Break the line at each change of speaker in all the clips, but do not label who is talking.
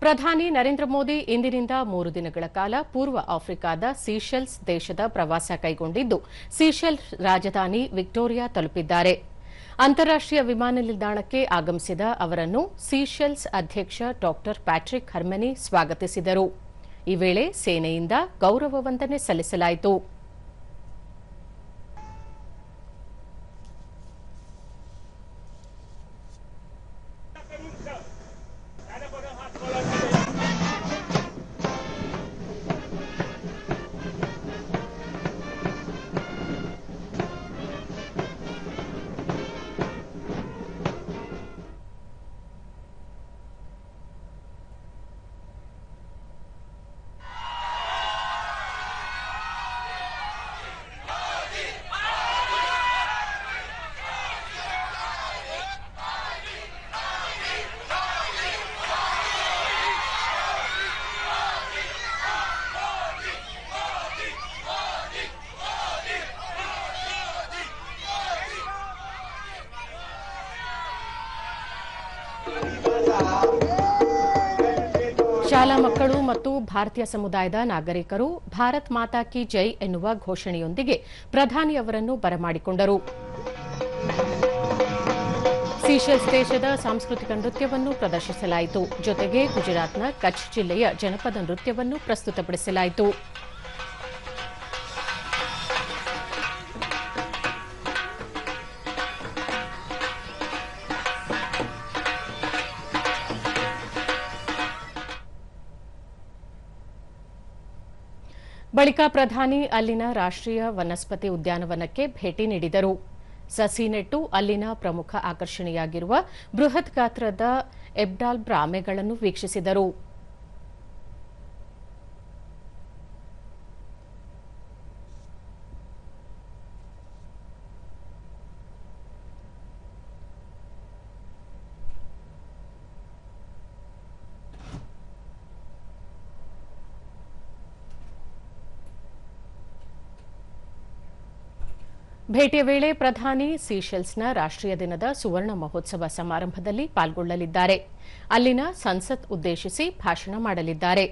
ಪ್ರಧಾನಿ ನರೇಂದ್ರ ಮೋದಿ ಇಂದಿನಿಂದ 3 ದಿನಗಳ ಕಾಲ ಪೂರ್ವ ಆಫ್ರಿಕಾದ ಸೀಶೆಲ್ಸ್ ದೇಶದ ಪ್ರವಾಸ ಕೈಗೊಂಡಿದ್ದು ಸೀಶೆಲ್ಸ್ ರಾಜಧಾನಿ ವಿಕ್ಟೋರಿಯಾ ತಲುಪಿದ್ದಾರೆ. ಅಂತಾರಾಷ್ಟೀಯ ವಿಮಾನ ನಿಲ್ದಾಣಕ್ಕೆ ಆಗಮಿಸಿದ ಅವರನ್ನು ಸೀಶೆಲ್ಸ್ ಅಧ್ಯಕ್ಷ ಡಾ ಪ್ಯಾಟ್ರಿಕ್ ಹರ್ಮೆನಿ ಸ್ವಾಗತಿಸಿದರು. ಈ ವೇಳೆ ಸೇನೆಯಿಂದ ಗೌರವ ವಂದನೆ ಸಲ್ಲಿಸಲಾಯಿತು. ಶಾಲಾ ಮಕ್ಕಳು ಮತ್ತು ಭಾರತೀಯ ಸಮುದಾಯದ ನಾಗರಿಕರು ಭಾರತ್ ಮಾತಾ ಕಿ ಜೈ ಎನ್ನುವ ಘೋಷಣೆಯೊಂದಿಗೆ ಪ್ರಧಾನಿ ಅವರನ್ನು ಬರಮಾಡಿಕೊಂಡರು. ಸೀಶೆಲ್ಸ್ ದೇಶದ ಸಾಂಸ್ಕೃತಿಕ ನೃತ್ಯವನ್ನು ಪ್ರದರ್ಶಿಸಲಾಯಿತು. ಜೊತೆಗೆ ಗುಜರಾತ್ನ ಕಚ್ ಜಿಲ್ಲೆಯ ಜನಪದ ನೃತ್ಯವನ್ನು ಪ್ರಸ್ತುತಪಡಿಸಲಾಯಿತು. ಬಳಿಕ ಪ್ರಧಾನಿ ಅಲ್ಲಿನ ರಾಷ್ಟ್ರೀಯ ವನಸ್ಪತಿ ಉದ್ಯಾನವನಕ್ಕೆ ಭೇಟಿ ನೀಡಿದರು. ಸಸಿ ನೆಟ್ಟು ಅಲ್ಲಿನ ಪ್ರಮುಖ ಆಕರ್ಷಣೆಯಾಗಿರುವ ಬೃಹತ್ ಗಾತ್ರದ ಎಬ್ಡಾಲ್ಬ್ರ ಆಮೆಗಳನ್ನು ವೀಕ್ಷಿಸಿದರು. ಭೇಟಿಯ ವೇಳೆ ಪ್ರಧಾನಿ ಸೀಶೆಲ್ಸ್ನ ರಾಷ್ಟ್ರೀಯ ದಿನದ ಸುವರ್ಣ ಮಹೋತ್ಸವ ಸಮಾರಂಭದಲ್ಲಿ ಪಾಲ್ಗೊಳ್ಳಲಿದ್ದಾರೆ. ಅಲ್ಲಿನ ಸಂಸತ್ ಉದ್ದೇಶಿಸಿ ಭಾಷಣ ಮಾಡಲಿದ್ದಾರೆ.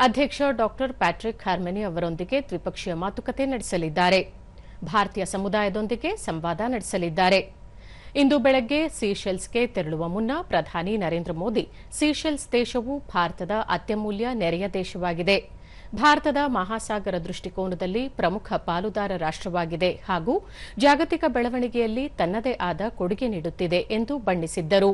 ಅಧ್ಯಕ್ಷ ಡಾ ಪ್ಯಾಟ್ರಿಕ್ ಹರ್ಮೆನಿ ಅವರೊಂದಿಗೆ ದ್ವಿಪಕ್ಷೀಯ ಮಾತುಕತೆ ನಡೆಸಲಿದ್ದಾರೆ. ಭಾರತೀಯ ಸಮುದಾಯದೊಂದಿಗೆ ಸಂವಾದ ನಡೆಸಲಿದ್ದಾರೆ. ಇಂದು ಬೆಳಗ್ಗೆ ಸೀಶೆಲ್ಸ್ಗೆ ತೆರಳುವ ಮುನ್ನ ಪ್ರಧಾನಿ ನರೇಂದ್ರ ಮೋದಿ ಸೀಶೆಲ್ಸ್ ದೇಶವು ಭಾರತದ ಅತ್ಯಮೂಲ್ಯ ನೆರೆಯ ದೇಶವಾಗಿದೆ, ಭಾರತದ ಮಹಾಸಾಗರ ದೃಷ್ಟಿಕೋನದಲ್ಲಿ ಪ್ರಮುಖ ಪಾಲುದಾರ ರಾಷ್ಟವಾಗಿದೆ ಹಾಗೂ ಜಾಗತಿಕ ಬೆಳವಣಿಗೆಯಲ್ಲಿ ತನ್ನದೇ ಆದ ಕೊಡುಗೆ ನೀಡುತ್ತಿದೆ ಎಂದು ಬಣ್ಣಿಸಿದ್ದರು.